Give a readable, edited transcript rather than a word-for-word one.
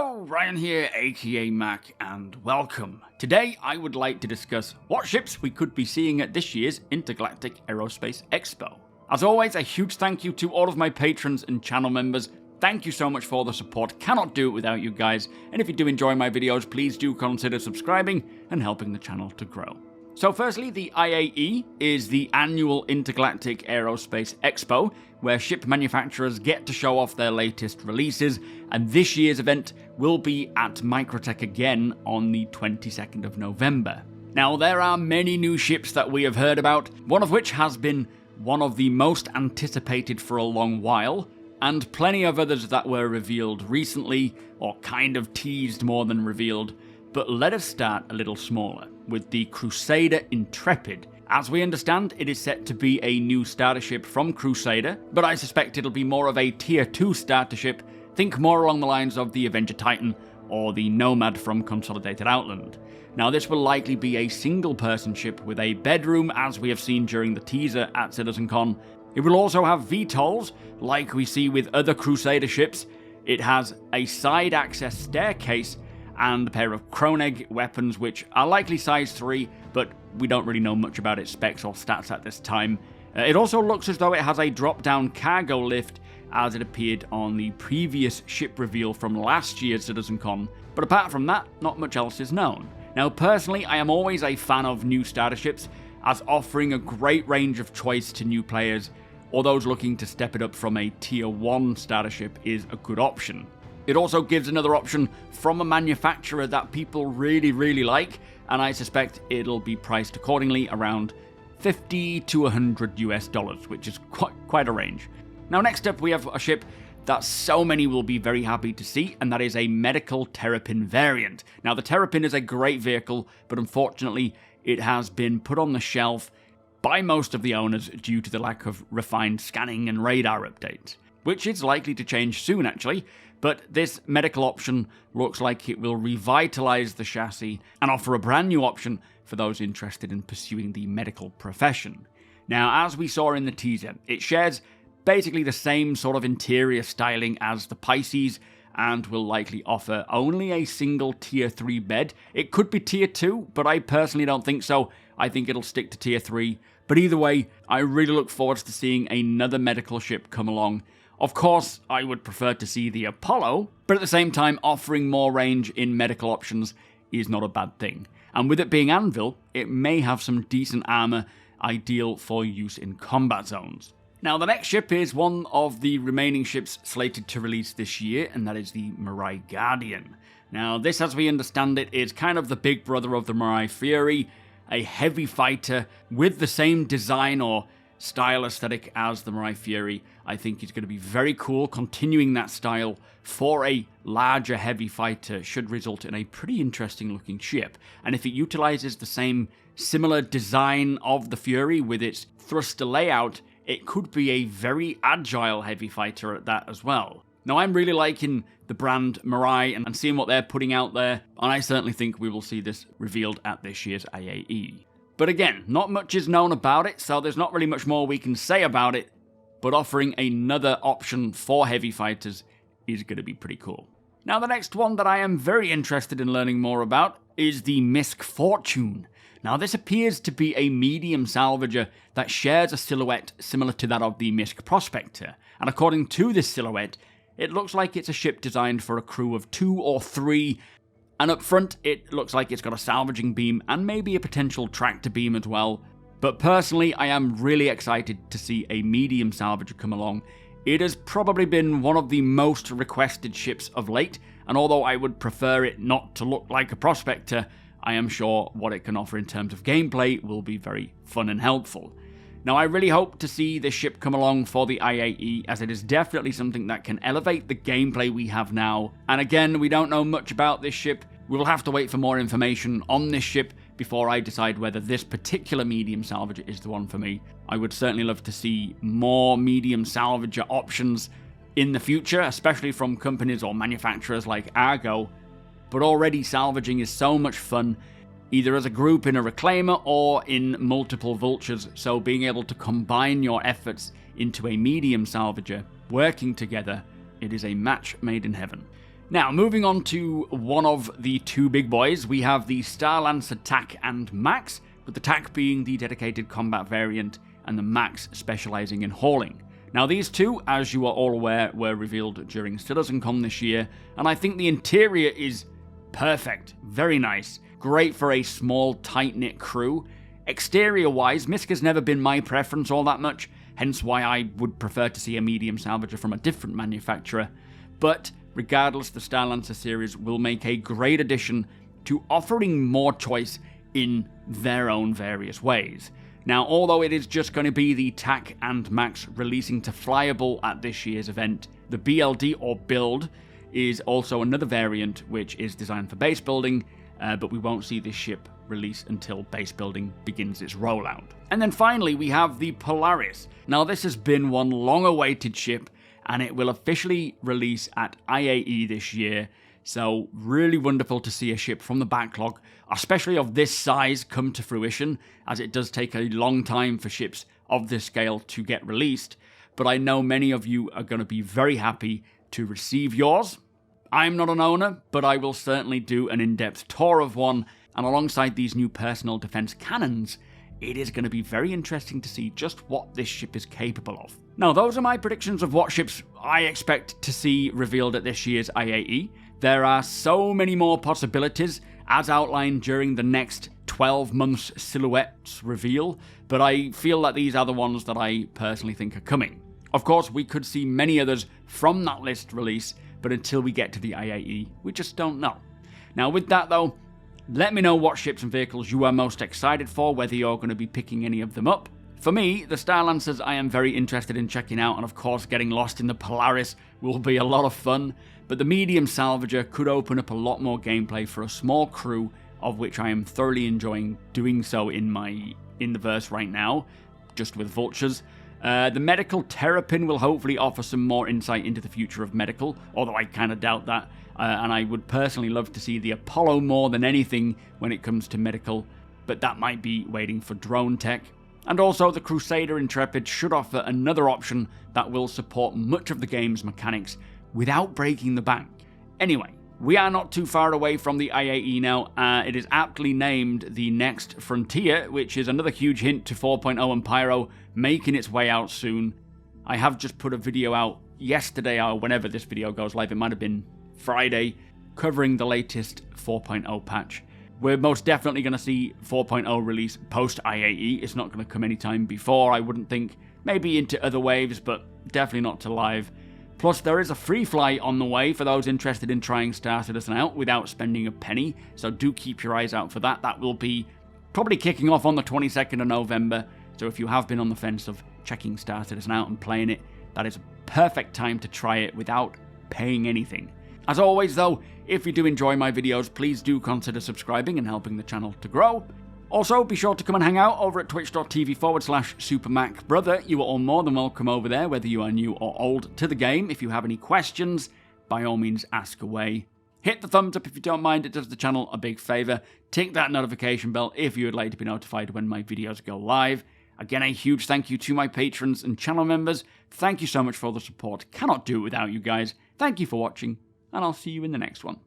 Hello, Ryan here, aka Mac, and welcome. Today I would like to discuss what ships we could be seeing at this year's Intergalactic Aerospace Expo. As always, a huge thank you to all of my patrons and channel members. Thank you so much for the support, cannot do it without you guys, and if you do enjoy my videos, please do consider subscribing and helping the channel to grow. So firstly, the IAE is the annual Intergalactic Aerospace Expo, where ship manufacturers get to show off their latest releases, and this year's event will be at Microtech again on the 22nd of November. Now, there are many new ships that we have heard about, one of which has been one of the most anticipated for a long while, and plenty of others that were revealed recently, or kind of teased more than revealed. But let us start a little smaller, with the Crusader Intrepid. As we understand, it is set to be a new starter ship from Crusader, but I suspect it'll be more of a Tier 2 starter ship, think more along the lines of the Avenger Titan or the Nomad from Consolidated Outland. Now, this will likely be a single-person ship with a bedroom, as we have seen during the teaser at CitizenCon. It will also have VTOLs, like we see with other Crusader ships. It has a side-access staircase, and a pair of Kronig weapons, which are likely size 3, but we don't really know much about its specs or stats at this time. It also looks as though it has a drop-down cargo lift, as it appeared on the previous ship reveal from last year's CitizenCon, but apart from that, not much else is known. Now, personally, I am always a fan of new starter ships, as offering a great range of choice to new players, or those looking to step it up from a Tier 1 starter ship is a good option. It also gives another option from a manufacturer that people really like, and I suspect it'll be priced accordingly around $50 to $100 US, which is quite a range. Now, next up we have a ship that so many will be very happy to see, and that is a medical Terrapin variant. Now, the Terrapin is a great vehicle, but unfortunately it has been put on the shelf by most of the owners due to the lack of refined scanning and radar updates, which is likely to change soon actually. But this medical option looks like it will revitalize the chassis and offer a brand new option for those interested in pursuing the medical profession. Now, as we saw in the teaser, it shares basically the same sort of interior styling as the Pisces and will likely offer only a single Tier 3 bed. It could be Tier 2, but I personally don't think so. I think it'll stick to Tier 3. But either way, I really look forward to seeing another medical ship come along. Of course, I would prefer to see the Apollo, but at the same time, offering more range in medical options is not a bad thing. And with it being Anvil, it may have some decent armor, ideal for use in combat zones. Now, the next ship is one of the remaining ships slated to release this year, and that is the Mirai Guardian. Now, this, as we understand it, is kind of the big brother of the Mirai Fury, a heavy fighter with the same design or style aesthetic as the Mirai Fury. I think it's going to be very cool. Continuing that style for a larger heavy fighter should result in a pretty interesting looking ship. And if it utilizes the same similar design of the Fury with its thruster layout, it could be a very agile heavy fighter at that as well. Now, I'm really liking the brand Mirai and seeing what they're putting out there, and I certainly think we will see this revealed at this year's IAE. But again, not much is known about it, so there's not really much more we can say about it, but offering another option for heavy fighters is going to be pretty cool. Now, the next one that I am very interested in learning more about is the Misk Fortune. Now, this appears to be a medium salvager that shares a silhouette similar to that of the Misk Prospector, and according to this silhouette, it looks like it's a ship designed for a crew of 2 or 3, and up front, it looks like it's got a salvaging beam and maybe a potential tractor beam as well. But personally, I am really excited to see a medium salvager come along. It has probably been one of the most requested ships of late, and although I would prefer it not to look like a Prospector, I am sure what it can offer in terms of gameplay will be very fun and helpful. Now, I really hope to see this ship come along for the IAE, as it is definitely something that can elevate the gameplay we have now. And again, we don't know much about this ship. We will have to wait for more information on this ship before I decide whether this particular medium salvager is the one for me. I would certainly love to see more medium salvager options in the future, especially from companies or manufacturers like Argo. But already salvaging is so much fun, either as a group in a reclaimer or in multiple vultures, so being able to combine your efforts into a medium salvager, working together, it is a match made in heaven. Now, moving on to one of the two big boys, we have the Starlancer TAC and Max, with the TAC being the dedicated combat variant and the Max specializing in hauling. Now, these two, as you are all aware, were revealed during CitizenCon this year, and I think the interior is perfect, very nice, great for a small, tight-knit crew. Exterior-wise, MISC has never been my preference all that much, hence why I would prefer to see a medium salvager from a different manufacturer, but regardless, the Starlancer series will make a great addition to offering more choice in their own various ways. Now, although it is just going to be the TAC and Max releasing to flyable at this year's event, the BLD or build is also another variant which is designed for base building, but we won't see this ship release until base building begins its rollout. And then finally, we have the Polaris. Now, this has been one long-awaited ship, and it will officially release at IAE this year. So really wonderful to see a ship from the backlog, especially of this size, come to fruition, as it does take a long time for ships of this scale to get released. But I know many of you are going to be very happy to receive yours. I'm not an owner, but I will certainly do an in-depth tour of one, and alongside these new personal defense cannons, it is going to be very interesting to see just what this ship is capable of. Now, those are my predictions of what ships I expect to see revealed at this year's IAE. There are so many more possibilities, as outlined during the next 12 months silhouettes reveal, but I feel that these are the ones that I personally think are coming. Of course, we could see many others from that list release, but until we get to the IAE, we just don't know. Now, with that though, let me know what ships and vehicles you are most excited for, whether you're going to be picking any of them up. For me, the Starlancers I am very interested in checking out, and of course getting lost in the Polaris will be a lot of fun, but the medium salvager could open up a lot more gameplay for a small crew, of which I am thoroughly enjoying doing so in the verse right now, just with vultures. The medical Terrapin will hopefully offer some more insight into the future of medical, although I kind of doubt that, and I would personally love to see the Apollo more than anything when it comes to medical, but that might be waiting for drone tech. And also, the Crusader Intrepid should offer another option that will support much of the game's mechanics without breaking the bank. Anyway, we are not too far away from the IAE now. It is aptly named the Next Frontier, which is another huge hint to 4.0 and Pyro making its way out soon. I have just put a video out yesterday, or whenever this video goes live, it might have been Friday, covering the latest 4.0 patch. We're most definitely going to see 4.0 release post-IAE. It's not going to come anytime before, I wouldn't think. Maybe into other waves, but definitely not to live. Plus, there is a free fly on the way for those interested in trying Star Citizen out without spending a penny, so do keep your eyes out for that. That will be probably kicking off on the 22nd of November, so if you have been on the fence of checking Star Citizen out and playing it, that is a perfect time to try it without paying anything. As always though, if you do enjoy my videos, please do consider subscribing and helping the channel to grow. Also, be sure to come and hang out over at twitch.tv/SuperMacBrother. You are all more than welcome over there, whether you are new or old to the game. If you have any questions, by all means ask away. Hit the thumbs up if you don't mind, it does the channel a big favour. Tick that notification bell if you would like to be notified when my videos go live. Again, a huge thank you to my patrons and channel members. Thank you so much for all the support. Cannot do it without you guys. Thank you for watching, and I'll see you in the next one.